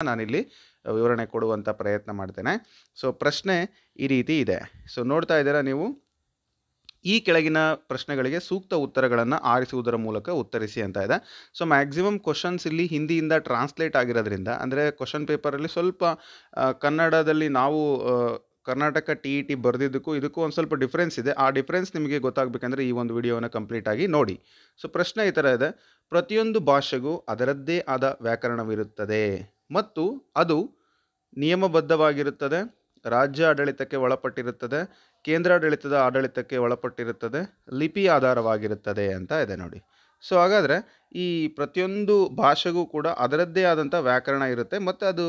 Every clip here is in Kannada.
ನಾನಿಲ್ಲಿ ವಿವರಣೆ ಕೊಡುವಂಥ ಪ್ರಯತ್ನ ಮಾಡ್ತೇನೆ. ಸೊ ಪ್ರಶ್ನೆ ಈ ರೀತಿ ಇದೆ. ಸೊ ನೋಡ್ತಾ ಇದ್ದೀರಾ ನೀವು, ಈ ಕೆಳಗಿನ ಪ್ರಶ್ನೆಗಳಿಗೆ ಸೂಕ್ತ ಉತ್ತರಗಳನ್ನು ಆರಿಸುವುದರ ಮೂಲಕ ಉತ್ತರಿಸಿ ಅಂತ ಇದೆ. ಸೊ ಮ್ಯಾಕ್ಸಿಮಮ್ ಕ್ವಶನ್ಸ್ ಇಲ್ಲಿ ಹಿಂದಿಯಿಂದ ಟ್ರಾನ್ಸ್ಲೇಟ್ ಆಗಿರೋದ್ರಿಂದ, ಅಂದರೆ ಕ್ವಶನ್ ಪೇಪರಲ್ಲಿ ಸ್ವಲ್ಪ ಕನ್ನಡದಲ್ಲಿ ನಾವು ಕರ್ನಾಟಕ TET ಬರೆದಿದ್ದಕ್ಕೂ ಇದಕ್ಕೂ ಒಂದು ಸ್ವಲ್ಪ ಡಿಫ್ರೆನ್ಸ್ ಇದೆ. ಆ ಡಿಫ್ರೆನ್ಸ್ ನಿಮಗೆ ಗೊತ್ತಾಗಬೇಕಂದ್ರೆ ಈ ಒಂದು ವಿಡಿಯೋನ ಕಂಪ್ಲೀಟಾಗಿ ನೋಡಿ. ಸೊ ಪ್ರಶ್ನೆ ಈ ಥರ ಇದೆ: ಪ್ರತಿಯೊಂದು ಭಾಷೆಗೂ ಅದರದ್ದೇ ಆದ ವ್ಯಾಕರಣವಿರುತ್ತದೆ ಮತ್ತು ಅದು ನಿಯಮಬದ್ಧವಾಗಿರುತ್ತದೆ, ರಾಜ್ಯ ಆಡಳಿತಕ್ಕೆ ಒಳಪಟ್ಟಿರುತ್ತದೆ, ಕೇಂದ್ರಾಡಳಿತದ ಆಡಳಿತಕ್ಕೆ ಒಳಪಟ್ಟಿರುತ್ತದೆ, ಲಿಪಿ ಆಧಾರವಾಗಿರುತ್ತದೆ ಅಂತ ಇದೆ ನೋಡಿ. ಸೊ ಹಾಗಾದರೆ ಈ ಪ್ರತಿಯೊಂದು ಭಾಷೆಗೂ ಕೂಡ ಅದರದ್ದೇ ಆದಂಥ ವ್ಯಾಕರಣ ಇರುತ್ತೆ ಮತ್ತು ಅದು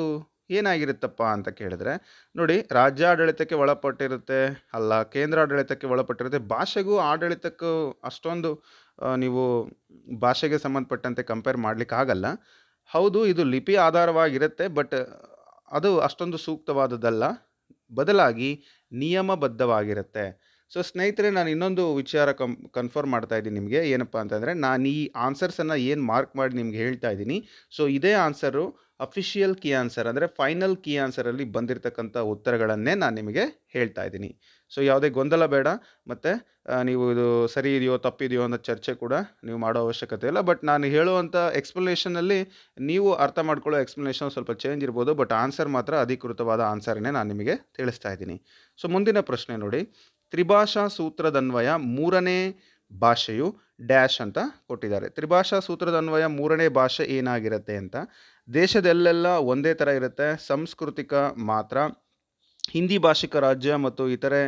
ಏನಾಗಿರುತ್ತಪ್ಪ ಅಂತ ಕೇಳಿದ್ರೆ ನೋಡಿ, ರಾಜ್ಯ ಆಡಳಿತಕ್ಕೆ ಒಳಪಟ್ಟಿರುತ್ತೆ ಅಲ್ಲ, ಕೇಂದ್ರಾಡಳಿತಕ್ಕೆ ಒಳಪಟ್ಟಿರುತ್ತೆ. ಭಾಷೆಗೂ ಆಡಳಿತಕ್ಕೂ ಅಷ್ಟೊಂದು ನೀವು ಭಾಷೆಗೆ ಸಂಬಂಧಪಟ್ಟಂತೆ ಕಂಪೇರ್ ಮಾಡಲಿಕ್ಕಾಗಲ್ಲ. ಹೌದು, ಇದು ಲಿಪಿ ಆಧಾರವಾಗಿರುತ್ತೆ, ಬಟ್ ಅದು ಅಷ್ಟೊಂದು ಸೂಕ್ತವಾದದ್ದಲ್ಲ, ಬದಲಾಗಿ ನಿಯಮಬದ್ಧವಾಗಿರುತ್ತೆ. ಸೊ ಸ್ನೇಹಿತರೆ, ನಾನು ಇನ್ನೊಂದು ವಿಚಾರ ಕನ್ಫರ್ಮ್ ಮಾಡ್ತಾ ಇದ್ದೀನಿ ನಿಮಗೆ. ಏನಪ್ಪ ಅಂತಂದರೆ, ನಾನು ಈ ಆನ್ಸರ್ಸನ್ನು ಏನು ಮಾರ್ಕ್ ಮಾಡಿ ನಿಮ್ಗೆ ಹೇಳ್ತಾ ಇದ್ದೀನಿ, ಸೊ ಇದೇ ಆನ್ಸರು ಅಫಿಷಿಯಲ್ ಕೀ ಆನ್ಸರ್, ಅಂದರೆ ಫೈನಲ್ ಕೀ ಆನ್ಸರಲ್ಲಿ ಬಂದಿರತಕ್ಕಂಥ ಉತ್ತರಗಳನ್ನೇ ನಾನು ನಿಮಗೆ ಹೇಳ್ತಾ ಇದ್ದೀನಿ. ಸೊ ಯಾವುದೇ ಗೊಂದಲ ಬೇಡ, ಮತ್ತು ನೀವು ಇದು ಸರಿ ಇದೆಯೋ ತಪ್ಪಿದೆಯೋ ಅನ್ನೋ ಚರ್ಚೆ ಕೂಡ ನೀವು ಮಾಡೋ ಅವಶ್ಯಕತೆ ಇಲ್ಲ. ಬಟ್ ನಾನು ಹೇಳುವಂಥ ಎಕ್ಸ್ಪ್ಲನೇಷನಲ್ಲಿ ನೀವು ಅರ್ಥ ಮಾಡ್ಕೊಳ್ಳೋ ಎಕ್ಸ್ಪ್ಲನೇಷನ್ ಸ್ವಲ್ಪ ಚೇಂಜ್ ಇರ್ಬೋದು, ಬಟ್ ಆನ್ಸರ್ ಮಾತ್ರ ಅಧಿಕೃತವಾದ ಆನ್ಸರ್ನೇ ನಾನು ನಿಮಗೆ ತಿಳಿಸ್ತಾ ಇದ್ದೀನಿ. ಸೊ ಮುಂದಿನ ಪ್ರಶ್ನೆ ನೋಡಿ, ತ್ರಿಭಾಷಾ ಸೂತ್ರದನ್ವಯ ಮೂರನೇ ಭಾಷೆಯು ಡ್ಯಾಶ್ ಅಂತ ಕೊಟ್ಟಿದ್ದಾರೆ. ತ್ರಿಭಾಷಾ ಸೂತ್ರದನ್ವಯ ಮೂರನೇ ಭಾಷೆ ಏನಾಗಿರುತ್ತೆ ಅಂತ, ದೇಶದಲ್ಲೆಲ್ಲ ಒಂದೇ ಥರ ಇರುತ್ತೆ, ಸಾಂಸ್ಕೃತಿಕ ಮಾತ್ರ, ಹಿಂದಿ ಭಾಷಿಕ ರಾಜ್ಯ ಮತ್ತು ಇತರೆ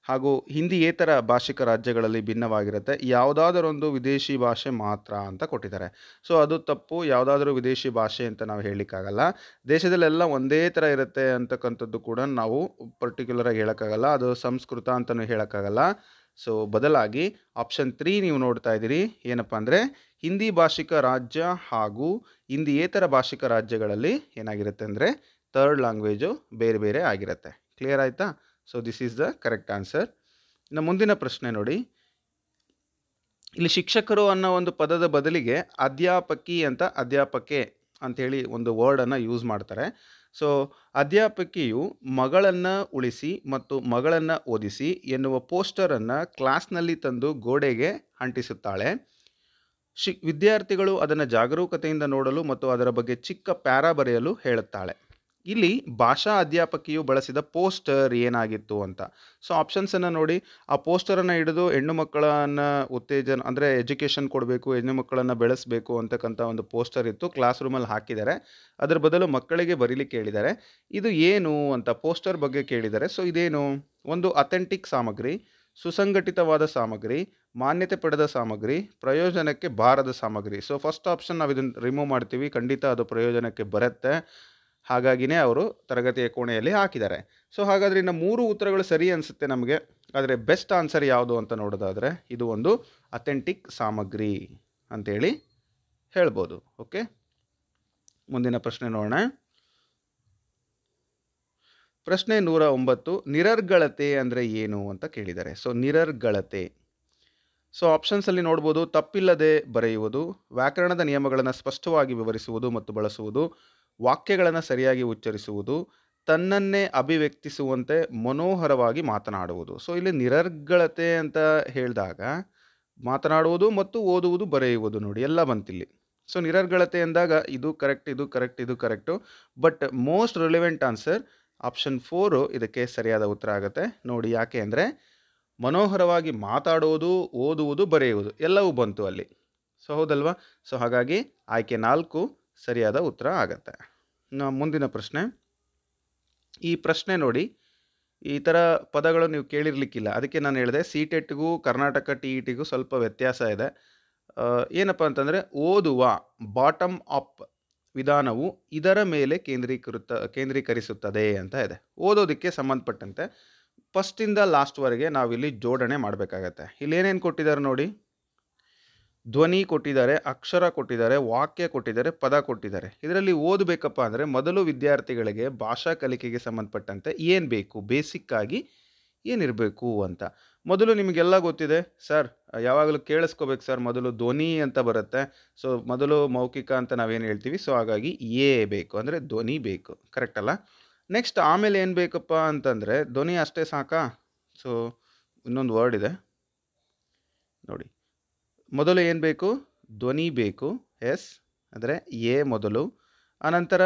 ಹಾಗೂ ಹಿಂದಿಯೇತರ ಭಾಷಿಕ ರಾಜ್ಯಗಳಲ್ಲಿ ಭಿನ್ನವಾಗಿರುತ್ತೆ, ಯಾವುದಾದರೊಂದು ವಿದೇಶಿ ಭಾಷೆ ಮಾತ್ರ ಅಂತ ಕೊಟ್ಟಿದ್ದಾರೆ. ಸೊ ಅದು ತಪ್ಪು. ಯಾವುದಾದ್ರೂ ವಿದೇಶಿ ಭಾಷೆ ಅಂತ ನಾವು ಹೇಳಲಿಕ್ಕಾಗಲ್ಲ. ದೇಶದಲ್ಲೆಲ್ಲ ಒಂದೇ ಥರ ಇರುತ್ತೆ ಅಂತಕ್ಕಂಥದ್ದು ಕೂಡ ನಾವು ಪರ್ಟಿಕ್ಯುಲರಾಗಿ ಹೇಳೋಕ್ಕಾಗಲ್ಲ. ಅದು ಸಂಸ್ಕೃತ ಅಂತಲೂ ಹೇಳೋಕ್ಕಾಗಲ್ಲ. ಸೊ ಬದಲಾಗಿ ಆಪ್ಷನ್ 3 ನೀವು ನೋಡ್ತಾ ಇದ್ದೀರಿ. ಏನಪ್ಪ ಅಂದರೆ, ಹಿಂದಿ ಭಾಷಿಕ ರಾಜ್ಯ ಹಾಗೂ ಹಿಂದಿಯೇತರ ಭಾಷಿಕ ರಾಜ್ಯಗಳಲ್ಲಿ ಏನಾಗಿರುತ್ತೆ ಅಂದರೆ ಥರ್ಡ್ ಲ್ಯಾಂಗ್ವೇಜು ಬೇರೆ ಬೇರೆ ಆಗಿರುತ್ತೆ. ಕ್ಲಿಯರ್ ಆಯಿತಾ? So this is the correct answer. ಇನ್ನು ಮುಂದಿನ ಪ್ರಶ್ನೆ ನೋಡಿ, ಇಲ್ಲಿ ಶಿಕ್ಷಕರು ಅನ್ನೋ ಒಂದು ಪದದ ಬದಲಿಗೆ ಅಧ್ಯಾಪಕಿ ಅಂತ ಅಧ್ಯಾಪಕೆ ಅಂಥೇಳಿ ಒಂದು ವರ್ಡನ್ನು ಯೂಸ್ ಮಾಡ್ತಾರೆ. ಸೊ ಅಧ್ಯಾಪಕಿಯು ಮಗಳನ್ನು ಉಳಿಸಿ ಮತ್ತು ಮಗಳನ್ನು ಓದಿಸಿ ಎನ್ನುವ ಪೋಸ್ಟರನ್ನು ಕ್ಲಾಸ್ನಲ್ಲಿ ತಂದು ಗೋಡೆಗೆ ಅಂಟಿಸುತ್ತಾಳೆ. ವಿದ್ಯಾರ್ಥಿಗಳು ಅದನ್ನು ಜಾಗರೂಕತೆಯಿಂದ ನೋಡಲು ಮತ್ತು ಅದರ ಬಗ್ಗೆ ಚಿಕ್ಕ ಪ್ಯಾರಾ ಬರೆಯಲು ಹೇಳುತ್ತಾಳೆ. ಇಲ್ಲಿ ಭಾಷಾ ಅಧ್ಯಾಪಕಿಯು ಬಳಸಿದ ಪೋಸ್ಟರ್ ಏನಾಗಿತ್ತು ಅಂತ. ಸೊ ಆಪ್ಷನ್ಸನ್ನು ನೋಡಿ. ಆ ಪೋಸ್ಟರನ್ನು ಹಿಡಿದು ಹೆಣ್ಣು ಮಕ್ಕಳನ್ನು ಉತ್ತೇಜನ, ಅಂದರೆ ಎಜುಕೇಷನ್ ಕೊಡಬೇಕು, ಹೆಣ್ಣು ಮಕ್ಕಳನ್ನು ಬೆಳೆಸಬೇಕು ಅಂತಕ್ಕಂಥ ಒಂದು ಪೋಸ್ಟರ್ ಇತ್ತು, ಕ್ಲಾಸ್ ರೂಮಲ್ಲಿ ಹಾಕಿದ್ದಾರೆ. ಅದರ ಬದಲು ಮಕ್ಕಳಿಗೆ ಬರೀಲಿಕ್ಕೆ ಹೇಳಿದ್ದಾರೆ. ಇದು ಏನು ಅಂತ ಪೋಸ್ಟರ್ ಬಗ್ಗೆ ಕೇಳಿದ್ದಾರೆ. ಸೊ ಇದೇನು? ಒಂದು ಅಥೆಂಟಿಕ್ ಸಾಮಗ್ರಿ, ಸುಸಂಘಟಿತವಾದ ಸಾಮಗ್ರಿ, ಮಾನ್ಯತೆ ಪಡೆದ ಸಾಮಗ್ರಿ, ಪ್ರಯೋಜನಕ್ಕೆ ಬಾರದ ಸಾಮಗ್ರಿ. ಸೊ ಫಸ್ಟ್ ಆಪ್ಷನ್ ನಾವು ಇದನ್ನು ರಿಮೂವ್ ಮಾಡ್ತೀವಿ, ಖಂಡಿತ ಅದು ಪ್ರಯೋಜನಕ್ಕೆ ಬರುತ್ತೆ, ಹಾಗಾಗಿನೇ ಅವರು ತರಗತಿಯ ಕೋಣೆಯಲ್ಲಿ ಹಾಕಿದ್ದಾರೆ. ಸೊ ಹಾಗಾದರೆ ಇನ್ನು 3 ಉತ್ತರಗಳು ಸರಿ ಅನಿಸುತ್ತೆ ನಮಗೆ. ಆದರೆ ಬೆಸ್ಟ್ ಆನ್ಸರ್ ಯಾವುದು ಅಂತ ನೋಡೋದಾದರೆ ಇದು ಒಂದು ಅಥೆಂಟಿಕ್ ಸಾಮಗ್ರಿ ಅಂತೇಳಿ ಹೇಳ್ಬೋದು. ಓಕೆ, ಮುಂದಿನ ಪ್ರಶ್ನೆ ನೋಡೋಣ. ಪ್ರಶ್ನೆ 109, ನಿರರ್ಗಳತೆ ಅಂದರೆ ಏನು ಅಂತ ಕೇಳಿದ್ದಾರೆ. ಸೊ ನಿರರ್ಗಳತೆ, ಸೊ ಆಪ್ಷನ್ಸಲ್ಲಿ ನೋಡ್ಬೋದು. ತಪ್ಪಿಲ್ಲದೆ ಬರೆಯುವುದು, ವ್ಯಾಕರಣದ ನಿಯಮಗಳನ್ನು ಸ್ಪಷ್ಟವಾಗಿ ವಿವರಿಸುವುದು ಮತ್ತು ಬಳಸುವುದು, ವಾಕ್ಯಗಳನ್ನು ಸರಿಯಾಗಿ ಉಚ್ಚರಿಸುವುದು, ತನ್ನನ್ನೇ ಅಭಿವ್ಯಕ್ತಿಸುವಂತೆ ಮನೋಹರವಾಗಿ ಮಾತನಾಡುವುದು. ಸೊ ಇಲ್ಲಿ ನಿರರ್ಗಳತೆ ಅಂತ ಹೇಳಿದಾಗ ಮಾತನಾಡುವುದು ಮತ್ತು ಓದುವುದು, ಬರೆಯುವುದು ನೋಡಿ ಎಲ್ಲ ಬಂತಿಲ್ಲಿ. ಸೊ ನಿರರ್ಗಳತೆ ಎಂದಾಗ ಇದು ಕರೆಕ್ಟ್, ಇದು ಕರೆಕ್ಟ್, ಇದು correct, but most relevant answer option 4 ಇದಕ್ಕೆ ಸರಿಯಾದ ಉತ್ತರ ಆಗುತ್ತೆ ನೋಡಿ. ಯಾಕೆ ಅಂದರೆ ಮನೋಹರವಾಗಿ ಮಾತಾಡೋದು, ಓದುವುದು, ಬರೆಯುವುದು ಎಲ್ಲವೂ ಬಂತು ಅಲ್ಲಿ. ಸೊ ಹೌದಲ್ವಾ? ಸೊ ಹಾಗಾಗಿ ಆಯ್ಕೆ 4 ಸರಿಯಾದ ಉತ್ತರ ಆಗುತ್ತೆ. ಮುಂದಿನ ಪ್ರಶ್ನೆ. ಈ ಪ್ರಶ್ನೆ ನೋಡಿ, ಈ ಥರ ಪದಗಳು ನೀವು ಕೇಳಿರ್ಲಿಕ್ಕಿಲ್ಲ, ಅದಕ್ಕೆ ನಾನು ಹೇಳಿದೆ CTETಗೂ ಕರ್ನಾಟಕ TETಗೂ ಸ್ವಲ್ಪ ವ್ಯತ್ಯಾಸ ಇದೆ. ಏನಪ್ಪ ಅಂತಂದರೆ, ಓದುವ ಬಾಟಮ್ ಅಪ್ ವಿಧಾನವು ಇದರ ಮೇಲೆ ಕೇಂದ್ರೀಕರಿಸುತ್ತದೆ ಅಂತ ಇದೆ. ಓದೋದಕ್ಕೆ ಸಂಬಂಧಪಟ್ಟಂತೆ ಫಸ್ಟಿಂದ ಲಾಸ್ಟ್ವರೆಗೆ ನಾವಿಲ್ಲಿ ಜೋಡಣೆ ಮಾಡಬೇಕಾಗತ್ತೆ. ಇಲ್ಲಿ ಏನೇನು ಕೊಟ್ಟಿದ್ದಾರೆ ನೋಡಿ, ಧ್ವನಿ ಕೊಟ್ಟಿದ್ದಾರೆ, ಅಕ್ಷರ ಕೊಟ್ಟಿದ್ದಾರೆ, ವಾಕ್ಯ ಕೊಟ್ಟಿದ್ದಾರೆ, ಪದ ಕೊಟ್ಟಿದ್ದಾರೆ. ಇದರಲ್ಲಿ ಓದಬೇಕಪ್ಪ ಅಂದರೆ ಮೊದಲು ವಿದ್ಯಾರ್ಥಿಗಳಿಗೆ ಭಾಷಾ ಕಲಿಕೆಗೆ ಸಂಬಂಧಪಟ್ಟಂತೆ ಏನು ಬೇಕು, ಬೇಸಿಕ್ಕಾಗಿ ಏನಿರಬೇಕು ಅಂತ. ಮೊದಲು ನಿಮಗೆಲ್ಲ ಗೊತ್ತಿದೆ ಸರ್, ಯಾವಾಗಲೂ ಕೇಳಿಸ್ಕೋಬೇಕು ಸರ್, ಮೊದಲು ಧ್ವನಿ ಅಂತ ಬರುತ್ತೆ. ಸೊ ಮೊದಲು ಮೌಖಿಕ ಅಂತ ನಾವೇನು ಹೇಳ್ತೀವಿ. ಸೊ ಹಾಗಾಗಿ ಎ ಬೇಕು, ಅಂದರೆ ಧ್ವನಿ ಬೇಕು. ಕರೆಕ್ಟ್ ಅಲ್ಲ? ನೆಕ್ಸ್ಟ್ ಆಮೇಲೆ ಏನು ಬೇಕಪ್ಪ ಅಂತಂದರೆ ಧ್ವನಿ ಅಷ್ಟೇ ಸಾಕಾ? ಸೊ ಇನ್ನೊಂದು ವರ್ಡ್ ಇದೆ ನೋಡಿ. ಮೊದಲು ಏನು ಬೇಕು? ಧ್ವನಿ ಬೇಕು. ಎಸ್, ಅಂದರೆ ಎ ಮೊದಲು. ಆನಂತರ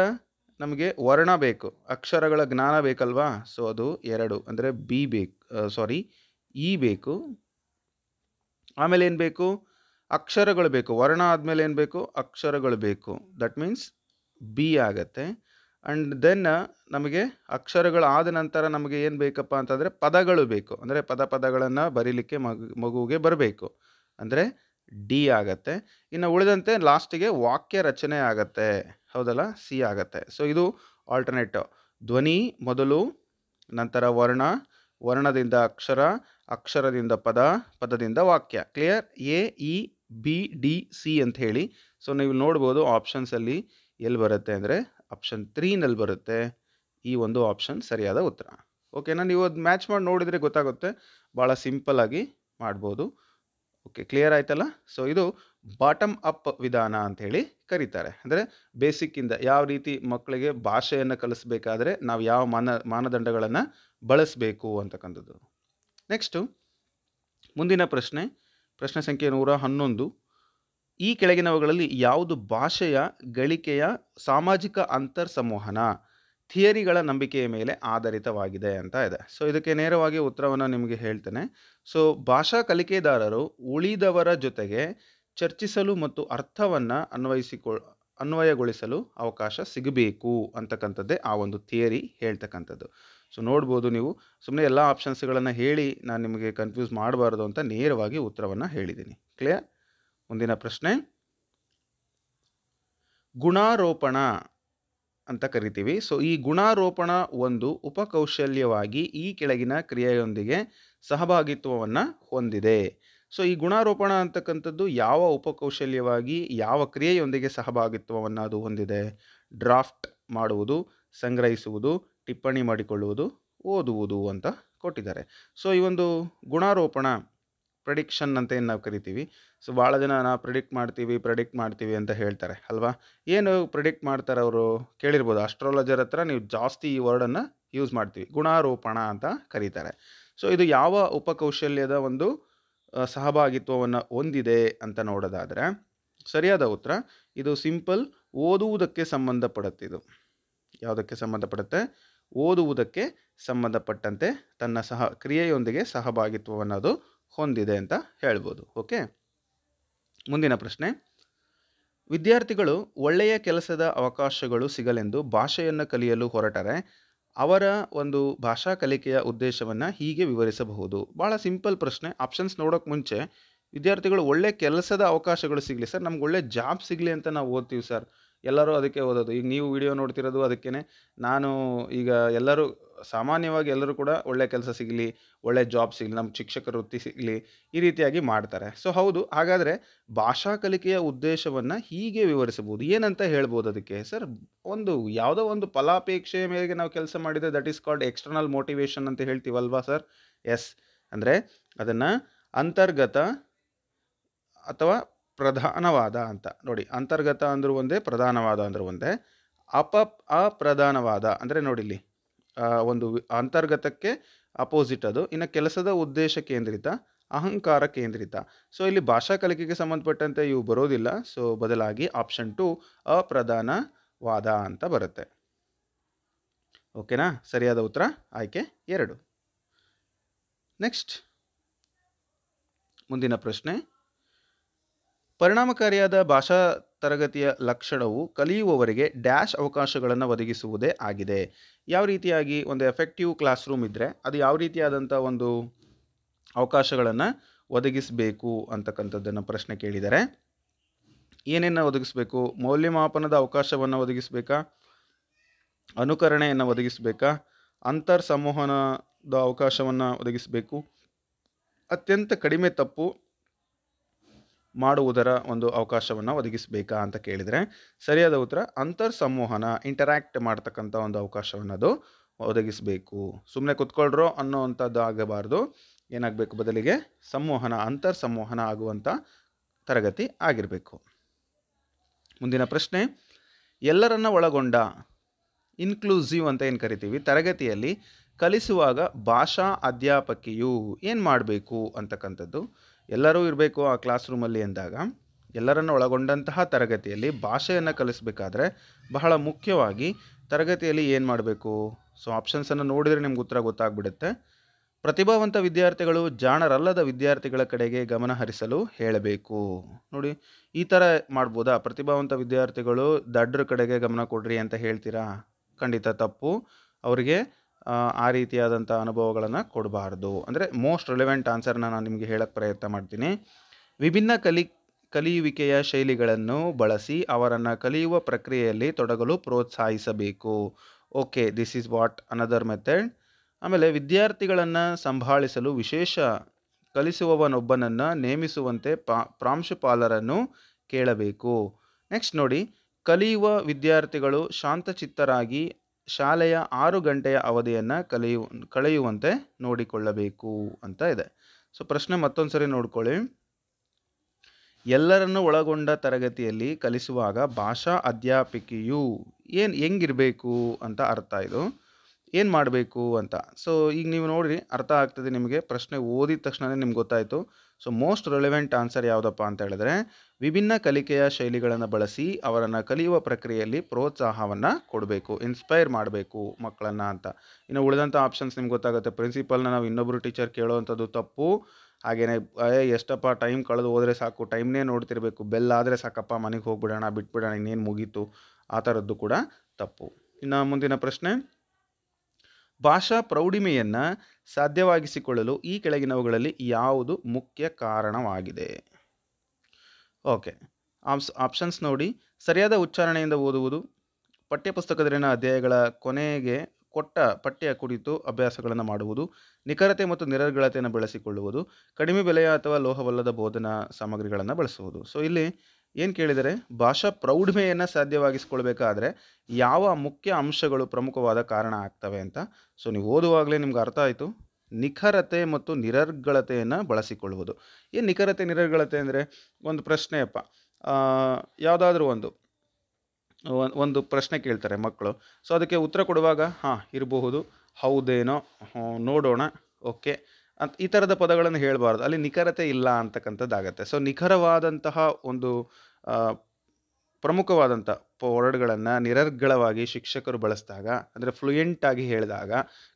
ನಮಗೆ ವರ್ಣ ಬೇಕು, ಅಕ್ಷರಗಳ ಜ್ಞಾನ ಬೇಕಲ್ವಾ? ಸೊ ಅದು 2, ಅಂದರೆ ಬಿ ಬೇಕು, ಇ ಬೇಕು. ಆಮೇಲೆ ಏನು ಬೇಕು? ಅಕ್ಷರಗಳು ಬೇಕು. ವರ್ಣ ಆದಮೇಲೆ ಏನು ಬೇಕು? ಅಕ್ಷರಗಳು ಬೇಕು. ದಟ್ ಮೀನ್ಸ್ ಬಿ ಆಗತ್ತೆ. ಆ್ಯಂಡ್ ದೆನ್ ನಮಗೆ ಅಕ್ಷರಗಳಾದ ನಂತರ ನಮಗೆ ಏನು ಬೇಕಪ್ಪ ಅಂತಂದರೆ ಪದಗಳು ಬೇಕು. ಅಂದರೆ ಪದಗಳನ್ನು ಬರೀಲಿಕ್ಕೆ ಮಗುವಿಗೆ ಬರಬೇಕು, ಅಂದರೆ ಡಿ ಆಗತ್ತೆ. ಇನ್ನು ಉಳಿದಂತೆ ಲಾಸ್ಟಿಗೆ ವಾಕ್ಯ ರಚನೆ ಆಗತ್ತೆ, ಹೌದಲ್ಲ? ಸಿ ಆಗತ್ತೆ. ಸೊ ಇದು ಆಲ್ಟರ್ನೇಟಿವ್. ಧ್ವನಿ ಮೊದಲು, ನಂತರ ವರ್ಣ, ವರ್ಣದಿಂದ ಅಕ್ಷರ, ಅಕ್ಷರದಿಂದ ಪದ, ಪದದಿಂದ ವಾಕ್ಯ. Clear? A, E, B, D, C ಅಂತ ಹೇಳಿ. ಸೊ ನೀವು ನೋಡ್ಬೋದು ಆಪ್ಷನ್ಸಲ್ಲಿ ಎಲ್ಲಿ ಬರುತ್ತೆ ಅಂದರೆ ಆಪ್ಷನ್ 3ನಲ್ಲಿ ಬರುತ್ತೆ ಈ ಒಂದು ಆಪ್ಷನ್ ಸರಿಯಾದ ಉತ್ತರ. ಓಕೆನಾ? ನೀವು ಅದು ಮ್ಯಾಚ್ ಮಾಡಿ ನೋಡಿದರೆ ಗೊತ್ತಾಗುತ್ತೆ. ಭಾಳ ಸಿಂಪಲ್ ಆಗಿ ಮಾಡ್ಬೋದು. ಓಕೆ, ಕ್ಲಿಯರ್ ಆಯ್ತಲ್ಲ? ಸೊ ಇದು ಬಾಟಮ್ ಅಪ್ ವಿಧಾನ ಅಂತ ಹೇಳಿ ಕರೀತಾರೆ. ಅಂದರೆ ಬೇಸಿಕ್ಕಿಂದ ಯಾವ ರೀತಿ ಮಕ್ಕಳಿಗೆ ಭಾಷೆಯನ್ನು ಕಲಿಸ್ಬೇಕಾದ್ರೆ ನಾವು ಯಾವ ಮಾನದಂಡಗಳನ್ನು ಬಳಸಬೇಕು ಅಂತಕ್ಕಂಥದ್ದು. ನೆಕ್ಸ್ಟು ಮುಂದಿನ ಪ್ರಶ್ನೆ ಸಂಖ್ಯೆ 111. ಈ ಕೆಳಗಿನವುಗಳಲ್ಲಿ ಯಾವುದು ಭಾಷೆಯ ಗಳಿಕೆಯ ಸಾಮಾಜಿಕ ಅಂತರ್ ಸಂವಹನ ಥಿಯರಿಗಳ ನಂಬಿಕೆಯ ಮೇಲೆ ಆಧಾರಿತವಾಗಿದೆ ಅಂತ ಇದೆ. ಸೊ ಇದಕ್ಕೆ ನೇರವಾಗಿ ಉತ್ತರವನ್ನು ನಿಮಗೆ ಹೇಳ್ತೇನೆ. ಸೊ ಭಾಷಾ ಕಲಿಕೆದಾರರು ಉಳಿದವರ ಜೊತೆಗೆ ಚರ್ಚಿಸಲು ಮತ್ತು ಅರ್ಥವನ್ನು ಅನ್ವಯಗೊಳಿಸಲು ಅವಕಾಶ ಸಿಗಬೇಕು ಅಂತಕ್ಕಂಥದ್ದೇ ಆ ಒಂದು ಥಿಯರಿ ಹೇಳ್ತಕ್ಕಂಥದ್ದು. ಸೊ ನೋಡ್ಬೋದು ನೀವು, ಸುಮ್ಮನೆ ಎಲ್ಲ ಆಪ್ಷನ್ಸ್ಗಳನ್ನು ಹೇಳಿ ನಾನು ನಿಮಗೆ ಕನ್ಫ್ಯೂಸ್ ಮಾಡಬಾರ್ದು ಅಂತ ನೇರವಾಗಿ ಉತ್ತರವನ್ನು ಹೇಳಿದ್ದೀನಿ. ಕ್ಲಿಯರ್? ಮುಂದಿನ ಪ್ರಶ್ನೆ, ಗುಣಾರೋಪಣ ಅಂತ ಕರಿತೀವಿ. ಸೊ ಈ ಗುಣಾರೋಪಣ ಒಂದು ಉಪಕೌಶಲ್ಯವಾಗಿ ಈ ಕೆಳಗಿನ ಕ್ರಿಯೆಯೊಂದಿಗೆ ಸಹಭಾಗಿತ್ವವನ್ನು ಹೊಂದಿದೆ. ಸೊ ಈ ಗುಣಾರೋಪಣ ಅಂತಕ್ಕಂಥದ್ದು ಯಾವ ಉಪಕೌಶಲ್ಯವಾಗಿ ಯಾವ ಕ್ರಿಯೆಯೊಂದಿಗೆ ಸಹಭಾಗಿತ್ವವನ್ನು ಅದು ಹೊಂದಿದೆ? ಡ್ರಾಫ್ಟ್ ಮಾಡುವುದು, ಸಂಗ್ರಹಿಸುವುದು, ಟಿಪ್ಪಣಿ ಮಾಡಿಕೊಳ್ಳುವುದು, ಓದುವುದು ಅಂತ ಕೊಟ್ಟಿದ್ದಾರೆ. ಸೊ ಈ ಒಂದು ಗುಣಾರೋಪಣ ಪ್ರೆಡಿಕ್ಷನ್ ಅಂತ ಏನು ನಾವು ಕರಿತೀವಿ. ಸೊ ಭಾಳ ಜನ ನಾವು ಪ್ರೆಡಿಕ್ಟ್ ಮಾಡ್ತೀವಿ ಅಂತ ಹೇಳ್ತಾರೆ ಅಲ್ವಾ? ಏನು ಪ್ರೆಡಿಕ್ಟ್ ಮಾಡ್ತಾರೆ ಅವರು? ಕೇಳಿರ್ಬೋದು, ಅಸ್ಟ್ರಾಲಜರ್ ಹತ್ರ ನೀವು ಜಾಸ್ತಿ ಈ ವರ್ಡನ್ನು ಯೂಸ್ ಮಾಡ್ತೀವಿ, ಗುಣಾರೋಪಣ ಅಂತ ಕರೀತಾರೆ. ಸೊ ಇದು ಯಾವ ಉಪಕೌಶಲ್ಯದ ಒಂದು ಸಹಭಾಗಿತ್ವವನ್ನು ಹೊಂದಿದೆ ಅಂತ ನೋಡೋದಾದರೆ ಸರಿಯಾದ ಉತ್ತರ ಇದು ಸಿಂಪಲ್ ಓದುವುದಕ್ಕೆ ಸಂಬಂಧಪಡುತ್ತೆ. ಇದು ಯಾವುದಕ್ಕೆ ಸಂಬಂಧಪಡುತ್ತೆ? ಓದುವುದಕ್ಕೆ ಸಂಬಂಧಪಟ್ಟಂತೆ ತನ್ನ ಕ್ರಿಯೆಯೊಂದಿಗೆ ಸಹಭಾಗಿತ್ವವನ್ನು ಅದು ಹೊಂದಿದೆ ಅಂತ ಹೇಳ್ಬೋದು. ಓಕೆ, ಮುಂದಿನ ಪ್ರಶ್ನೆ, ವಿದ್ಯಾರ್ಥಿಗಳು ಒಳ್ಳೆಯ ಕೆಲಸದ ಅವಕಾಶಗಳು ಸಿಗಲೆಂದು ಭಾಷೆಯನ್ನು ಕಲಿಯಲು ಹೊರಟರೆ ಅವರ ಒಂದು ಭಾಷಾ ಕಲಿಕೆಯ ಉದ್ದೇಶವನ್ನು ಹೀಗೆ ವಿವರಿಸಬಹುದು. ಭಾಳ ಸಿಂಪಲ್ ಪ್ರಶ್ನೆ. ಆಪ್ಷನ್ಸ್ ನೋಡೋಕೆ ಮುಂಚೆ ವಿದ್ಯಾರ್ಥಿಗಳು ಒಳ್ಳೆ ಕೆಲಸದ ಅವಕಾಶಗಳು ಸಿಗಲಿ ಸರ್, ನಮ್ಗೆ ಒಳ್ಳೆ ಜಾಬ್ ಸಿಗಲಿ ಅಂತ ನಾವು ಓದ್ತೀವಿ ಸರ್. ಎಲ್ಲರೂ ಅದಕ್ಕೆ ಓದೋದು. ಈಗ ನೀವು ವಿಡಿಯೋ ನೋಡ್ತಿರೋದು ಅದಕ್ಕೇ. ನಾನು ಈಗ ಎಲ್ಲರೂ ಸಾಮಾನ್ಯವಾಗಿ ಎಲ್ಲರೂ ಕೂಡ ಒಳ್ಳೆ ಕೆಲಸ ಸಿಗಲಿ, ಒಳ್ಳೆ ಜಾಬ್ ಸಿಗಲಿ, ನಮ್ಮ ಶಿಕ್ಷಕರ ವೃತ್ತಿ ಸಿಗಲಿ, ಈ ರೀತಿಯಾಗಿ ಮಾಡ್ತಾರೆ. ಸೊ ಹೌದು, ಹಾಗಾದರೆ ಭಾಷಾ ಕಲಿಕೆಯ ಉದ್ದೇಶವನ್ನು ಹೀಗೆ ವಿವರಿಸಬಹುದು. ಏನಂತ ಹೇಳ್ಬೋದು ಅದಕ್ಕೆ? ಸರ್, ಯಾವುದೋ ಒಂದು ಫಲಾಪೇಕ್ಷೆಯ ಮೇರೆಗೆ ನಾವು ಕೆಲಸ ಮಾಡಿದರೆ that is called external motivation ಅಂತ ಹೇಳ್ತೀವಲ್ವಾ ಸರ್? ಎಸ್, ಅಂದರೆ ಅದನ್ನು ಅಂತರ್ಗತ ಅಥವಾ ಪ್ರಧಾನವಾದ ಅಂತ ನೋಡಿ. ಅಂತರ್ಗತ ಅಂದರೂ ಒಂದೇ, ಪ್ರಧಾನವಾದ ಅಂದರೂ ಒಂದೇ. ಅಪ್ರಧಾನವಾದ ಅಂದರೆ ನೋಡಿ ಇಲ್ಲಿ ಒಂದು ಅಂತರ್ಗತಕ್ಕೆ ಅಪೋಸಿಟ್ ಅದು. ಇನ್ನು ಕೆಲಸದ ಉದ್ದೇಶ ಕೇಂದ್ರಿತ, ಅಹಂಕಾರ ಕೇಂದ್ರಿತ. ಸೊ ಇಲ್ಲಿ ಭಾಷಾ ಕಲಿಕೆಗೆ ಸಂಬಂಧಪಟ್ಟಂತೆ ಇವು ಬರೋದಿಲ್ಲ. ಸೊ ಬದಲಾಗಿ ಆಪ್ಷನ್ 2 ಅಪ್ರಧಾನವಾದ ಅಂತ ಬರುತ್ತೆ. ಓಕೆನಾ? ಸರಿಯಾದ ಉತ್ತರ ಆಯ್ಕೆ 2. ನೆಕ್ಸ್ಟ್ ಮುಂದಿನ ಪ್ರಶ್ನೆ, ಪರಿಣಾಮಕಾರಿಯಾದ ಭಾಷಾ ತರಗತಿಯ ಲಕ್ಷಣವು ಕಲಿಯುವವರಿಗೆ ಡ್ಯಾಶ್ ಅವಕಾಶಗಳನ್ನು ಒದಗಿಸುವುದೇ ಆಗಿದೆ. ಯಾವ ರೀತಿಯಾಗಿ ಒಂದು ಎಫೆಕ್ಟಿವ್ ಕ್ಲಾಸ್ ರೂಮ್ ಇದ್ದರೆ ಅದು ಯಾವ ರೀತಿಯಾದಂಥ ಒಂದು ಅವಕಾಶಗಳನ್ನು ಒದಗಿಸಬೇಕು ಅಂತಕ್ಕಂಥದ್ದನ್ನು ಪ್ರಶ್ನೆ ಕೇಳಿದ್ದಾರೆ. ಏನೇನು ಒದಗಿಸಬೇಕು? ಮೌಲ್ಯಮಾಪನದ ಅವಕಾಶವನ್ನು ಒದಗಿಸಬೇಕಾ? ಅನುಕರಣೆಯನ್ನು ಒದಗಿಸಬೇಕಾ? ಅಂತರ್ ಸಂವಹನದ ಅವಕಾಶವನ್ನು ಒದಗಿಸಬೇಕು? ಅತ್ಯಂತ ಕಡಿಮೆ ತಪ್ಪು ಮಾಡುವುದರ ಒಂದು ಅವಕಾಶವನ್ನು ಒದಗಿಸಬೇಕಾ ಅಂತ ಕೇಳಿದರೆ ಸರಿಯಾದ ಉತ್ತರ ಅಂತರ್ ಸಂವಹನ, ಇಂಟರ್ಯಾಕ್ಟ್ ಮಾಡ್ತಕ್ಕಂಥ ಒಂದು ಅವಕಾಶವನ್ನು ಅದು ಒದಗಿಸಬೇಕು. ಸುಮ್ಮನೆ ಕುತ್ಕೊಳ್ರೋ ಅನ್ನೋವಂಥದ್ದು ಆಗಬಾರ್ದು. ಏನಾಗಬೇಕು, ಬದಲಿಗೆ ಸಂವಹನ, ಅಂತರ್ ಸಂವಹನ ಆಗುವಂಥ ತರಗತಿ ಆಗಿರಬೇಕು. ಮುಂದಿನ ಪ್ರಶ್ನೆ, ಎಲ್ಲರನ್ನ ಒಳಗೊಂಡ ಇನ್ಕ್ಲೂಸಿವ್ ಅಂತ ಏನು ಕರಿತೀವಿ, ತರಗತಿಯಲ್ಲಿ ಕಲಿಸುವಾಗ ಭಾಷಾ ಅಧ್ಯಾಪಕಿಯು ಏನು ಮಾಡಬೇಕು ಅಂತಕ್ಕಂಥದ್ದು. ಎಲ್ಲರೂ ಇರಬೇಕು ಆ ಕ್ಲಾಸ್ ರೂಮಲ್ಲಿ ಎಂದಾಗ, ಎಲ್ಲರನ್ನು ಒಳಗೊಂಡಂತಹ ತರಗತಿಯಲ್ಲಿ ಭಾಷೆಯನ್ನು ಕಲಿಸಬೇಕಾದ್ರೆ ಬಹಳ ಮುಖ್ಯವಾಗಿ ತರಗತಿಯಲ್ಲಿ ಏನು ಮಾಡಬೇಕು. ಸೊ ಆಪ್ಷನ್ಸನ್ನು ನೋಡಿದರೆ ನಿಮ್ಗೆ ಉತ್ತರ ಗೊತ್ತಾಗ್ಬಿಡುತ್ತೆ. ಪ್ರತಿಭಾವಂತ ವಿದ್ಯಾರ್ಥಿಗಳು ಜಾಣರಲ್ಲದ ವಿದ್ಯಾರ್ಥಿಗಳ ಕಡೆಗೆ ಗಮನ ಹರಿಸಲು ಹೇಳಬೇಕು. ನೋಡಿ, ಈ ಥರ ಮಾಡ್ಬೋದಾ? ಪ್ರತಿಭಾವಂತ ವಿದ್ಯಾರ್ಥಿಗಳು ದಡ್ರ ಕಡೆಗೆ ಗಮನ ಕೊಡ್ರಿ ಅಂತ ಹೇಳ್ತೀರಾ? ಖಂಡಿತ ತಪ್ಪು. ಅವರಿಗೆ ಆ ರೀತಿಯಾದಂಥ ಅನುಭವಗಳನ್ನು ಕೊಡಬಾರ್ದು. ಅಂದರೆ ಮೋಸ್ಟ್ ರಿಲೆವೆಂಟ್ ಆನ್ಸರ್ನ ನಾನು ನಿಮಗೆ ಹೇಳಕ್ಕೆ ಪ್ರಯತ್ನ ಮಾಡ್ತೀನಿ. ವಿಭಿನ್ನ ಕಲಿಯುವಿಕೆಯ ಶೈಲಿಗಳನ್ನು ಬಳಸಿ ಅವರನ್ನು ಕಲಿಯುವ ಪ್ರಕ್ರಿಯೆಯಲ್ಲಿ ತೊಡಗಲು ಪ್ರೋತ್ಸಾಹಿಸಬೇಕು. Okay, this is what another method. ಆಮೇಲೆ ವಿದ್ಯಾರ್ಥಿಗಳನ್ನು ಸಂಭಾಳಿಸಲು ವಿಶೇಷ ಕಲಿಸುವವನೊಬ್ಬನನ್ನು ನೇಮಿಸುವಂತೆ ಪ್ರಾಂಶುಪಾಲರನ್ನು ಕೇಳಬೇಕು. ನೆಕ್ಸ್ಟ್ ನೋಡಿ, ಕಲಿಯುವ ವಿದ್ಯಾರ್ಥಿಗಳು ಶಾಂತಚಿತ್ತರಾಗಿ ಶಾಲೆಯ 6 ಗಂಟೆಯ ಅವಧಿಯನ್ನು ಕಳೆಯುವಂತೆ ನೋಡಿಕೊಳ್ಳಬೇಕು ಅಂತ ಇದೆ. ಸೊ ಪ್ರಶ್ನೆ ಮತ್ತೊಂದು ಸರಿ ನೋಡ್ಕೊಳ್ಳಿ. ಎಲ್ಲರನ್ನು ಒಳಗೊಂಡ ತರಗತಿಯಲ್ಲಿ ಕಲಿಸುವಾಗ ಭಾಷಾ ಅಧ್ಯಾಪಕಿಯು ಹೆಂಗಿರಬೇಕು ಅಂತ ಅರ್ಥ. ಇದು ಏನು ಮಾಡಬೇಕು ಅಂತ. ಸೊ ಈಗ ನೀವು ನೋಡಿರಿ, ಅರ್ಥ ಆಗ್ತದೆ ನಿಮಗೆ. ಪ್ರಶ್ನೆ ಓದಿದ ತಕ್ಷಣ ನಿಮ್ಗೆ ಗೊತ್ತಾಯಿತು. ಸೊ ಮೋಸ್ಟ್ ರಿಲೆವೆಂಟ್ ಆನ್ಸರ್ ಯಾವುದಪ್ಪ ಅಂತ ಹೇಳಿದ್ರೆ, ವಿಭಿನ್ನ ಕಲಿಕೆಯ ಶೈಲಿಗಳನ್ನು ಬಳಸಿ ಅವರನ್ನು ಕಲಿಯುವ ಪ್ರಕ್ರಿಯೆಯಲ್ಲಿ ಪ್ರೋತ್ಸಾಹವನ್ನು ಕೊಡಬೇಕು, ಇನ್ಸ್ಪೈರ್ ಮಾಡಬೇಕು ಮಕ್ಕಳನ್ನು ಅಂತ. ಇನ್ನು ಉಳಿದಂಥ ಆಪ್ಷನ್ಸ್ ನಿಮ್ಗೆ ಗೊತ್ತಾಗುತ್ತೆ. ಪ್ರಿನ್ಸಿಪಲ್ನ ನಾವು ಇನ್ನೊಬ್ಬರು ಟೀಚರ್ ಕೇಳೋವಂಥದ್ದು ತಪ್ಪು. ಹಾಗೆಯೇ ಎಷ್ಟಪ್ಪ ಟೈಮ್ ಕಳೆದು ಹೋದರೆ ಸಾಕು, ಟೈಮ್ನೇ ನೋಡ್ತಿರ್ಬೇಕು, ಬೆಲ್ ಆದರೆ ಸಾಕಪ್ಪ ಮನೆಗೆ ಹೋಗ್ಬಿಡೋಣ, ಬಿಟ್ಬಿಡೋಣ, ಇನ್ನೇನು ಮುಗೀತು, ಆ ಥರದ್ದು ಕೂಡ ತಪ್ಪು. ಇನ್ನು ಮುಂದಿನ ಪ್ರಶ್ನೆ, ಭಾಷಾ ಪ್ರೌಢಿಮೆಯನ್ನು ಸಾಧ್ಯವಾಗಿಸಿಕೊಳ್ಳಲು ಈ ಕೆಳಗಿನವುಗಳಲ್ಲಿ ಯಾವುದು ಮುಖ್ಯ ಕಾರಣವಾಗಿದೆ? ಓಕೆ, ಆಪ್ಷನ್ಸ್ ನೋಡಿ. ಸರಿಯಾದ ಉಚ್ಚಾರಣೆಯಿಂದ ಓದುವುದು, ಪಠ್ಯಪುಸ್ತಕದಲ್ಲಿನ ಅಧ್ಯಾಯಗಳ ಕೊನೆಗೆ ಕೊಟ್ಟ ಪಠ್ಯ ಕುರಿತು ಅಭ್ಯಾಸಗಳನ್ನು ಮಾಡುವುದು, ನಿಖರತೆ ಮತ್ತು ನಿರರ್ಗಳತೆಯನ್ನು ಬೆಳೆಸಿಕೊಳ್ಳುವುದು, ಕಡಿಮೆ ಬೆಲೆಯ ಅಥವಾ ಲೋಹವಲ್ಲದ ಬೋಧನಾ ಸಾಮಗ್ರಿಗಳನ್ನು ಬಳಸುವುದು. ಸೊ ಇಲ್ಲಿ ಏನು ಕೇಳಿದರೆ, ಭಾಷಾ ಪ್ರೌಢಿಮೆಯನ್ನು ಸಾಧ್ಯವಾಗಿಸ್ಕೊಳ್ಬೇಕಾದ್ರೆ ಯಾವ ಮುಖ್ಯ ಅಂಶಗಳು ಪ್ರಮುಖವಾದ ಕಾರಣ ಆಗ್ತವೆ ಅಂತ. ಸೊ ನೀವು ಓದುವಾಗಲೇ ನಿಮ್ಗೆ ಅರ್ಥ ಆಯಿತು. ನಿಖರತೆ ಮತ್ತು ನಿರರ್ಗಳತೆಯನ್ನು ಬಳಸಿಕೊಳ್ಳುವುದು. ಏನು ನಿಖರತೆ ನಿರರ್ಗಳತೆ ಅಂದರೆ, ಒಂದು ಪ್ರಶ್ನೆಯಪ್ಪ, ಯಾವುದಾದ್ರೂ ಒಂದು ಪ್ರಶ್ನೆ ಕೇಳ್ತಾರೆ ಮಕ್ಕಳು. ಸೊ ಅದಕ್ಕೆ ಉತ್ತರ ಕೊಡುವಾಗ ಇರಬಹುದು, ಹೌದೇನೋ, ನೋಡೋಣ, ಓಕೆ ಅಂತ ಈ ಥರದ ಪದಗಳನ್ನು ಹೇಳಬಾರ್ದು. ಅಲ್ಲಿ ನಿಖರತೆ ಇಲ್ಲ ಅಂತಕ್ಕಂಥದ್ದಾಗತ್ತೆ. ಸೊ ನಿಖರವಾದಂತಹ ಒಂದು ಪ್ರಮುಖವಾದಂಥ ವರ್ಡ್ಗಳನ್ನು ನಿರರ್ಗಳವಾಗಿ ಶಿಕ್ಷಕರು ಬಳಸಿದಾಗ, ಅಂದರೆ ಫ್ಲೂಯೆಂಟಾಗಿ ಹೇಳಿದಾಗ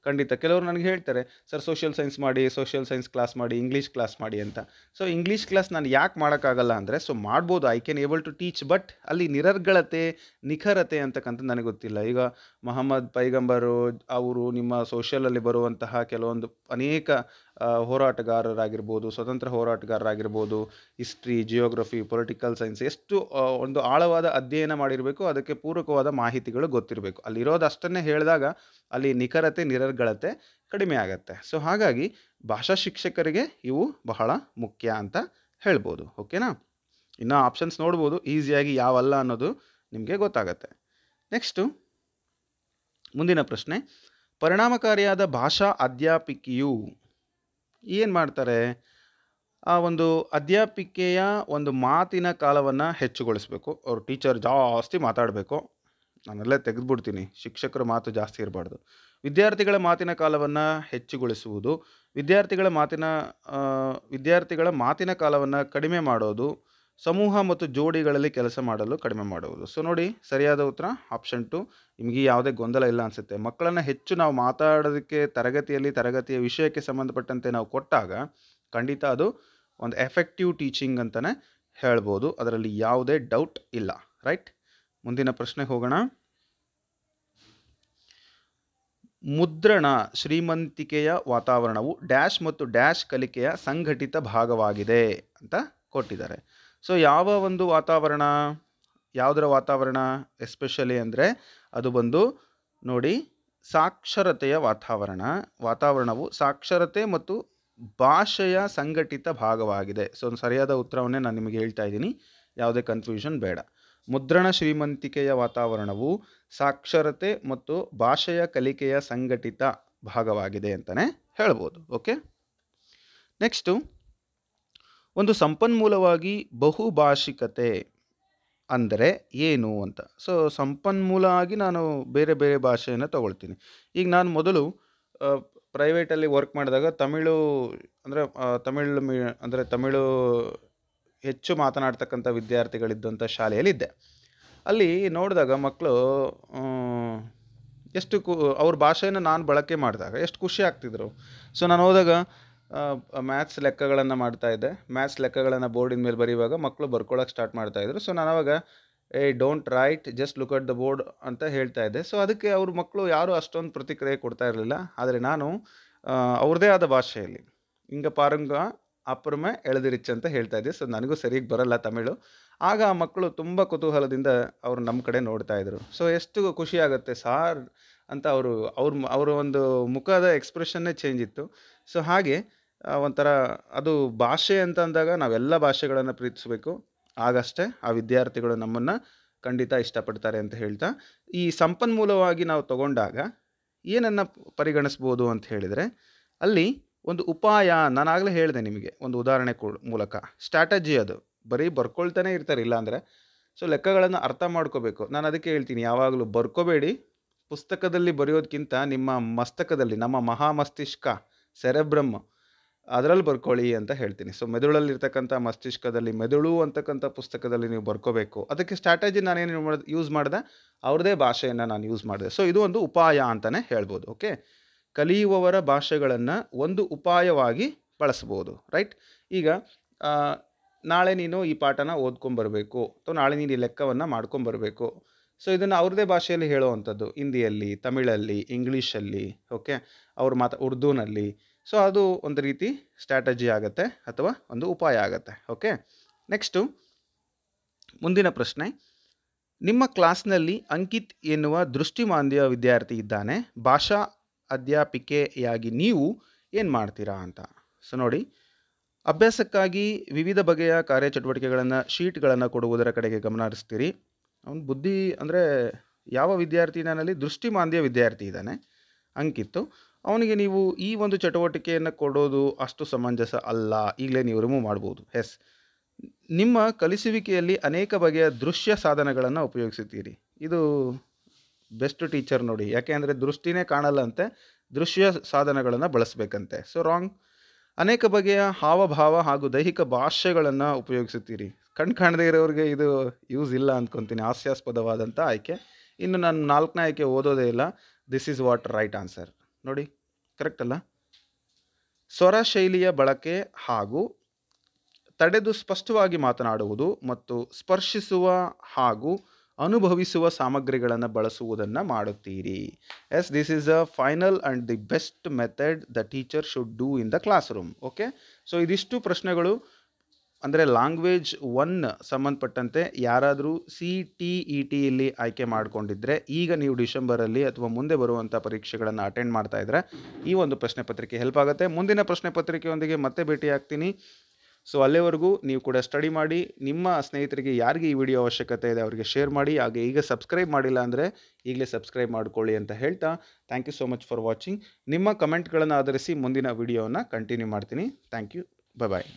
ಖಂಡಿತ ಕೆಲವರು ನನಗೆ ಹೇಳ್ತಾರೆ, ಸರ್ ಸೋಷಿಯಲ್ ಸೈನ್ಸ್ ಮಾಡಿ, ಸೋಷಿಯಲ್ ಸೈನ್ಸ್ ಕ್ಲಾಸ್ ಮಾಡಿ, ಇಂಗ್ಲೀಷ್ ಕ್ಲಾಸ್ ಮಾಡಿ ಅಂತ. ಸೊ ಇಂಗ್ಲೀಷ್ ಕ್ಲಾಸ್ ನಾನು ಯಾಕೆ ಮಾಡೋಕ್ಕಾಗಲ್ಲ ಅಂದರೆ, ಸೊ ಮಾಡ್ಬೋದು, I can able to teach, but ಅಲ್ಲಿ ನಿರರ್ಗಳತೆ ನಿಖರತೆ ಅಂತಕ್ಕಂಥದ್ದು ನನಗೆ ಗೊತ್ತಿಲ್ಲ. ಈಗ ಮೊಹಮ್ಮದ್ ಪೈಗಂಬರು ಅವರು ನಿಮ್ಮ ಸೋಷಿಯಲಲ್ಲಿ ಬರುವಂತಹ ಕೆಲವೊಂದು ಅನೇಕ ಹೋರಾಟಗಾರರಾಗಿರ್ಬೋದು, ಸ್ವತಂತ್ರ ಹೋರಾಟಗಾರರಾಗಿರ್ಬೋದು, ಹಿಸ್ಟ್ರಿ, ಜಿಯೋಗ್ರಫಿ, ಪೊಲಿಟಿಕಲ್ ಸೈನ್ಸ್, ಎಷ್ಟು ಒಂದು ಆಳವಾದ ಅಧ್ಯಯನ ಮಾಡಿರಬೇಕು, ಅದಕ್ಕೆ ಪೂರಕವಾದ ಮಾಹಿತಿಗಳು ಗೊತ್ತಿರಬೇಕು. ಅಲ್ಲಿರೋದು ಅಷ್ಟನ್ನೇ ಹೇಳಿದಾಗ ಅಲ್ಲಿ ನಿಖರತೆ ನಿರರ್ಗಳತೆ ಕಡಿಮೆ ಆಗತ್ತೆ. ಸೊ ಹಾಗಾಗಿ ಭಾಷಾ ಶಿಕ್ಷಕರಿಗೆ ಇವು ಬಹಳ ಮುಖ್ಯ ಅಂತ ಹೇಳ್ಬೋದು. ಓಕೆನಾ? ಇನ್ನು ಆಪ್ಷನ್ಸ್ ನೋಡ್ಬೋದು, ಈಸಿಯಾಗಿ ಯಾವಲ್ಲ ಅನ್ನೋದು ನಿಮಗೆ ಗೊತ್ತಾಗತ್ತೆ. ನೆಕ್ಸ್ಟು ಮುಂದಿನ ಪ್ರಶ್ನೆ, ಪರಿಣಾಮಕಾರಿಯಾದ ಭಾಷಾ ಅಧ್ಯಾಪಕಿಯು ಏನು ಮಾಡ್ತಾರೆ? ಆ ಒಂದು ಅಧ್ಯಾಪಿಕೆಯ ಒಂದು ಮಾತಿನ ಕಾಲವನ್ನು ಹೆಚ್ಚುಗೊಳಿಸಬೇಕು. ಅವರು ಟೀಚರ್ ಜಾಸ್ತಿ ಮಾತಾಡಬೇಕು. ನಾನೆಲ್ಲ ತೆಗೆದುಬಿಡ್ತೀನಿ, ಶಿಕ್ಷಕರ ಮಾತು ಜಾಸ್ತಿ ಇರಬಾರ್ದು. ವಿದ್ಯಾರ್ಥಿಗಳ ಮಾತಿನ ಕಾಲವನ್ನು ಹೆಚ್ಚುಗೊಳಿಸುವುದು, ವಿದ್ಯಾರ್ಥಿಗಳ ಮಾತಿನ ಕಾಲವನ್ನು ಕಡಿಮೆ ಮಾಡೋದು, ಸಮೂಹ ಮತ್ತು ಜೋಡಿಗಳಲ್ಲಿ ಕೆಲಸ ಮಾಡಲು ಕಡಿಮೆ ಮಾಡುವುದು. ಸೊ ನೋಡಿ, ಸರಿಯಾದ ಉತ್ತರ ಆಪ್ಷನ್ 2. ನಿಮಗೆ ಯಾವುದೇ ಗೊಂದಲ ಇಲ್ಲ ಅನಿಸುತ್ತೆ. ಮಕ್ಕಳನ್ನು ಹೆಚ್ಚು ನಾವು ಮಾತಾಡೋದಕ್ಕೆ ತರಗತಿಯ ವಿಷಯಕ್ಕೆ ಸಂಬಂಧಪಟ್ಟಂತೆ ನಾವು ಕೊಟ್ಟಾಗ ಖಂಡಿತ ಅದು ಒಂದು ಎಫೆಕ್ಟಿವ್ ಟೀಚಿಂಗ್ ಅಂತಲೇ ಹೇಳ್ಬೋದು. ಅದರಲ್ಲಿ ಯಾವುದೇ ಡೌಟ್ ಇಲ್ಲ. ರೈಟ್? ಮುಂದಿನ ಪ್ರಶ್ನೆಗೆ ಹೋಗೋಣ. ಮುದ್ರಣ ಶ್ರೀಮಂತಿಕೆಯ ವಾತಾವರಣವು ಡ್ಯಾಶ್ ಮತ್ತು ಡ್ಯಾಶ್ ಕಲಿಕೆಯ ಸಂಘಟಿತ ಭಾಗವಾಗಿದೆ ಅಂತ ಕೊಟ್ಟಿದ್ದಾರೆ. ಸೊ ಯಾವ ಒಂದು ವಾತಾವರಣ, ಯಾವುದರ ವಾತಾವರಣ ಎಸ್ಪೆಷಲಿ ಅಂದರೆ ಅದು ಬಂದು ನೋಡಿ, ಸಾಕ್ಷರತೆಯ ವಾತಾವರಣವು ಸಾಕ್ಷರತೆ ಮತ್ತು ಭಾಷೆಯ ಸಂಘಟಿತ ಭಾಗವಾಗಿದೆ. ಸೊ ಸರಿಯಾದ ಉತ್ತರವನ್ನೇ ನಾನು ನಿಮಗೆ ಹೇಳ್ತಾ ಇದ್ದೀನಿ, ಯಾವುದೇ ಕನ್ಫ್ಯೂಷನ್ ಬೇಡ. ಮುದ್ರಣ ಶ್ರೀಮಂತಿಕೆಯ ವಾತಾವರಣವು ಸಾಕ್ಷರತೆ ಮತ್ತು ಭಾಷೆಯ ಕಲಿಕೆಯ ಸಂಘಟಿತ ಭಾಗವಾಗಿದೆ ಅಂತಲೇ ಹೇಳ್ಬೋದು. ಓಕೆ, ನೆಕ್ಸ್ಟು ಒಂದು ಸಂಪನ್ಮೂಲವಾಗಿ ಬಹುಭಾಷಿಕತೆ ಅಂದರೆ ಏನು ಅಂತ. ಸೊ ಸಂಪನ್ಮೂಲ ಆಗಿ ನಾನು ಬೇರೆ ಬೇರೆ ಭಾಷೆಯನ್ನು ತಗೊಳ್ತೀನಿ. ಈಗ ನಾನು ಮೊದಲು ಪ್ರೈವೇಟಲ್ಲಿ ವರ್ಕ್ ಮಾಡಿದಾಗ ತಮಿಳು ಅಂದರೆ ತಮಿಳು ಹೆಚ್ಚು ಮಾತನಾಡ್ತಕ್ಕಂಥ ವಿದ್ಯಾರ್ಥಿಗಳಿದ್ದಂಥ ಶಾಲೆಯಲ್ಲಿದ್ದೆ. ಅಲ್ಲಿ ನೋಡಿದಾಗ ಮಕ್ಕಳು ಎಷ್ಟು ಅವ್ರ ಭಾಷೆಯನ್ನು ನಾನು ಬಳಕೆ ಮಾಡಿದಾಗ ಎಷ್ಟು ಖುಷಿ ಆಗ್ತಿದ್ರು. ಸೊ ನಾನು ಹೋದಾಗ ಮ್ಯಾಥ್ಸ್ ಲೆಕ್ಕಗಳನ್ನು ಮಾಡ್ತಾಯಿದ್ದೆ. ಮ್ಯಾಥ್ಸ್ ಲೆಕ್ಕಗಳನ್ನು ಬೋರ್ಡಿನ ಮೇಲೆ ಬರೆಯುವಾಗ ಮಕ್ಕಳು ಬರ್ಕೊಳ್ಳೋಕೆ ಸ್ಟಾರ್ಟ್ ಮಾಡ್ತಾಯಿದ್ರು. ಸೊ ನಾನು ಅವಾಗ don't right, just look at the board ಅಂತ ಹೇಳ್ತಾ ಇದ್ದೆ. ಸೊ ಅದಕ್ಕೆ ಅವ್ರ ಮಕ್ಕಳು ಯಾರೂ ಅಷ್ಟೊಂದು ಪ್ರತಿಕ್ರಿಯೆ ಕೊಡ್ತಾ ಇರಲಿಲ್ಲ. ಆದರೆ ನಾನು ಅವ್ರದ್ದೇ ಆದ ಭಾಷೆಯಲ್ಲಿ ಹಿಂಗ ಪಾರಂಗ ಅಪರಮೆ ಎಳೆದಿರಿಚ್ ಅಂತ ಹೇಳ್ತಾ ಇದ್ದೆ. ಸೊ ನನಗೂ ಸರಿಯಾಗಿ ಬರಲ್ಲ ತಮಿಳು. ಆಗ ಆ ಮಕ್ಕಳು ತುಂಬ ಕುತೂಹಲದಿಂದ ಅವರು ನಮ್ಮ ಕಡೆ ನೋಡ್ತಾ ಇದ್ರು. ಸೊ ಎಷ್ಟು ಖುಷಿ ಆಗುತ್ತೆ ಸಾರ್ ಅಂತ ಅವರ ಒಂದು ಮುಖದ ಎಕ್ಸ್ಪ್ರೆಷನ್ನೇ ಚೇಂಜ್ ಇತ್ತು. ಸೊ ಹಾಗೆ ಒಂಥರ ಅದು ಭಾಷೆ ಅಂತ ಅಂದಾಗ ನಾವೆಲ್ಲ ಭಾಷೆಗಳನ್ನು ಪ್ರೀತಿಸಬೇಕು. ಆಗಷ್ಟೇ ಆ ವಿದ್ಯಾರ್ಥಿಗಳು ನಮ್ಮನ್ನು ಖಂಡಿತ ಇಷ್ಟಪಡ್ತಾರೆ ಅಂತ ಹೇಳ್ತಾ, ಈ ಸಂಪನ್ಮೂಲವಾಗಿ ನಾವು ತಗೊಂಡಾಗ ಏನನ್ನು ಪರಿಗಣಿಸ್ಬೋದು ಅಂತ ಹೇಳಿದರೆ, ಅಲ್ಲಿ ಒಂದು ಉಪಾಯ, ನಾನಾಗಲೇ ಹೇಳಿದೆ ನಿಮಗೆ ಒಂದು ಉದಾಹರಣೆ ಮೂಲಕ. ಸ್ಟ್ರಾಟಜಿ ಅದು ಬರೀ ಬರ್ಕೊಳ್ತಾನೆ ಇರ್ತಾರೆ ಇಲ್ಲ ಅಂದರೆ. ಸೊ ಲೆಕ್ಕಗಳನ್ನು ಅರ್ಥ ಮಾಡ್ಕೋಬೇಕು. ನಾನು ಅದಕ್ಕೆ ಹೇಳ್ತೀನಿ, ಯಾವಾಗಲೂ ಬರ್ಕೋಬೇಡಿ. ಪುಸ್ತಕದಲ್ಲಿ ಬರೆಯೋದಕ್ಕಿಂತ ನಿಮ್ಮ ಮಸ್ತಕದಲ್ಲಿ, ನಮ್ಮ ಮಹಾಮಸ್ತಿಷ್ಕ ಸೆರೆಬ್ರಮ್, ಅದರಲ್ಲಿ ಬರ್ಕೊಳ್ಳಿ ಅಂತ ಹೇಳ್ತೀನಿ. ಸೊ ಮೆದುಳಲ್ಲಿರ್ತಕ್ಕಂಥ ಮಸ್ತಿಷ್ಕದಲ್ಲಿ ಮೆದುಳು ಅಂತಕ್ಕಂಥ ಪುಸ್ತಕದಲ್ಲಿ ನೀವು ಬರ್ಕೋಬೇಕು. ಅದಕ್ಕೆ ಸ್ಟ್ರಾಟಜಿ ನಾನೇನು ಯೂಸ್ ಮಾಡಿದೆ, ಅವ್ರದ್ದೇ ಭಾಷೆಯನ್ನು ನಾನು ಯೂಸ್ ಮಾಡಿದೆ. ಸೊ ಇದು ಒಂದು ಉಪಾಯ ಅಂತಲೇ ಹೇಳ್ಬೋದು. ಓಕೆ, ಕಲಿಯುವವರ ಭಾಷೆಗಳನ್ನು ಒಂದು ಉಪಾಯವಾಗಿ ಬಳಸ್ಬೋದು. ರೈಟ್. ಈಗ ನಾಳೆ ನೀನು ಈ ಪಾಠನ ಓದ್ಕೊಂಬರ್ಬೇಕು ಅಥವಾ ನಾಳೆ ನೀನು ಈ ಲೆಕ್ಕವನ್ನು ಮಾಡ್ಕೊಂಬರ್ಬೇಕು. ಸೊ ಇದನ್ನು ಅವ್ರದ್ದೇ ಭಾಷೆಯಲ್ಲಿ ಹೇಳೋವಂಥದ್ದು, ಹಿಂದಿಯಲ್ಲಿ, ತಮಿಳಲ್ಲಿ, ಇಂಗ್ಲೀಷಲ್ಲಿ, ಓಕೆ, ಉರ್ದೂನಲ್ಲಿ. ಸೊ ಅದು ಒಂದು ರೀತಿ ಸ್ಟ್ರಾಟಜಿ ಆಗುತ್ತೆ ಅಥವಾ ಒಂದು ಉಪಾಯ ಆಗುತ್ತೆ. ಓಕೆ, ನೆಕ್ಸ್ಟು ಮುಂದಿನ ಪ್ರಶ್ನೆ. ನಿಮ್ಮ ಕ್ಲಾಸ್ನಲ್ಲಿ ಅಂಕಿತ್ ಎನ್ನುವ ದೃಷ್ಟಿಮಾಂದ್ಯ ವಿದ್ಯಾರ್ಥಿ ಇದ್ದಾನೆ. ಭಾಷಾ ಅಧ್ಯಾಪಿಕೆಯಾಗಿ ನೀವು ಏನು ಮಾಡ್ತೀರಾ ಅಂತ. ಸೊ ನೋಡಿ, ಅಭ್ಯಾಸಕ್ಕಾಗಿ ವಿವಿಧ ಬಗೆಯ ಕಾರ್ಯಚಟುವಟಿಕೆಗಳನ್ನು, ಶೀಟ್ಗಳನ್ನು ಕೊಡುವುದರ ಕಡೆಗೆ ಗಮನ ಹರಿಸ್ತೀರಿ. ಅವನ ಬುದ್ಧಿ ಅಂದರೆ ಯಾವ ವಿದ್ಯಾರ್ಥಿ, ನನ್ನಲ್ಲಿ ದೃಷ್ಟಿಮಾಂದ್ಯ ವಿದ್ಯಾರ್ಥಿ ಇದ್ದಾನೆ ಅಂಕಿತ್ತು, ಅವನಿಗೆ ನೀವು ಈ ಒಂದು ಚಟುವಟಿಕೆಯನ್ನು ಕೊಡೋದು ಅಷ್ಟು ಸಮಂಜಸ ಅಲ್ಲ. ಈಗಲೇ ನೀವು ರಿಮೂವ್ ಮಾಡ್ಬೋದು. ಎಸ್, ನಿಮ್ಮ ಕಲಿಸುವಿಕೆಯಲ್ಲಿ ಅನೇಕ ಬಗೆಯ ದೃಶ್ಯ ಸಾಧನಗಳನ್ನು ಉಪಯೋಗಿಸುತ್ತೀರಿ. ಇದು ಬೆಸ್ಟ್ ಟೀಚರ್ ನೋಡಿ. ಯಾಕೆ ಅಂದರೆ ದೃಷ್ಟಿನೇ ಕಾಣಲ್ಲಂತೆ, ದೃಶ್ಯ ಸಾಧನಗಳನ್ನು ಬಳಸಬೇಕಂತೆ. So wrong. ಅನೇಕ ಬಗೆಯ ಹಾವಭಾವ ಹಾಗೂ ದೈಹಿಕ ಭಾಷೆಗಳನ್ನು ಉಪಯೋಗಿಸುತ್ತೀರಿ. ಕಣ್ಣು ಕಾಣದೇ ಇರೋರಿಗೆ ಇದು ಯೂಸ್ ಇಲ್ಲ ಅಂದ್ಕೊತೀನಿ. ಹಾಸ್ಯಾಸ್ಪದವಾದಂಥ ಆಯ್ಕೆ. ಇನ್ನು ನಾನು 4ನೇ ಆಯ್ಕೆ ಓದೋದೇ ಇಲ್ಲ. This is what right answer. ನೋಡಿ, ಕರೆಕ್ಟ್ ಅಲ್ಲ? ಸ್ವರ ಶೈಲಿಯ ಬಳಕೆ ಹಾಗೂ ತಡೆದು ಸ್ಪಷ್ಟವಾಗಿ ಮಾತನಾಡುವುದು ಮತ್ತು ಸ್ಪರ್ಶಿಸುವ ಹಾಗೂ ಅನುಭವಿಸುವ ಸಾಮಗ್ರಿಗಳನ್ನು ಬಳಸುವುದನ್ನು ಮಾಡುತ್ತೀರಿ. Yes, this is a final and the best method the teacher should do in the class room. Okay, so ಇದಿಷ್ಟು ಪ್ರಶ್ನೆಗಳು ಅಂದರೆ ಲ್ಯಾಂಗ್ವೇಜ್ 1 ಸಂಬಂಧಪಟ್ಟಂತೆ ಯಾರಾದರೂ CTET ಇಲ್ಲಿ ಆಯ್ಕೆ ಮಾಡಿಕೊಂಡಿದ್ದರೆ, ಈಗ ನೀವು ಡಿಸೆಂಬರಲ್ಲಿ ಅಥವಾ ಮುಂದೆ ಬರುವಂಥ ಪರೀಕ್ಷೆಗಳನ್ನು ಅಟೆಂಡ್ ಮಾಡ್ತಾ ಇದ್ದರೆ ಈ ಒಂದು ಪ್ರಶ್ನೆ ಪತ್ರಿಕೆ ಹೆಲ್ಪ್ ಆಗುತ್ತೆ. ಮುಂದಿನ ಪ್ರಶ್ನೆ ಪತ್ರಿಕೆಯೊಂದಿಗೆ ಮತ್ತೆ ಭೇಟಿ ಆಗ್ತೀನಿ. ಸೊ ಅಲ್ಲಿವರೆಗೂ ನೀವು ಕೂಡ ಸ್ಟಡಿ ಮಾಡಿ. ನಿಮ್ಮ ಸ್ನೇಹಿತರಿಗೆ ಯಾರಿಗೆ ಈ ವಿಡಿಯೋ ಅವಶ್ಯಕತೆ ಇದೆ ಅವರಿಗೆ ಶೇರ್ ಮಾಡಿ. ಹಾಗೆ ಈಗ ಸಬ್ಸ್ಕ್ರೈಬ್ ಮಾಡಿಲ್ಲ ಅಂದರೆ ಈಗಲೇ ಸಬ್ಸ್ಕ್ರೈಬ್ ಮಾಡ್ಕೊಳ್ಳಿ ಅಂತ ಹೇಳ್ತಾ, thank you so much for watching. ನಿಮ್ಮ ಕಮೆಂಟ್ಗಳನ್ನು ಆಧರಿಸಿ ಮುಂದಿನ ವಿಡಿಯೋನ ಕಂಟಿನ್ಯೂ ಮಾಡ್ತೀನಿ. Thank you. ಬಾಯ್.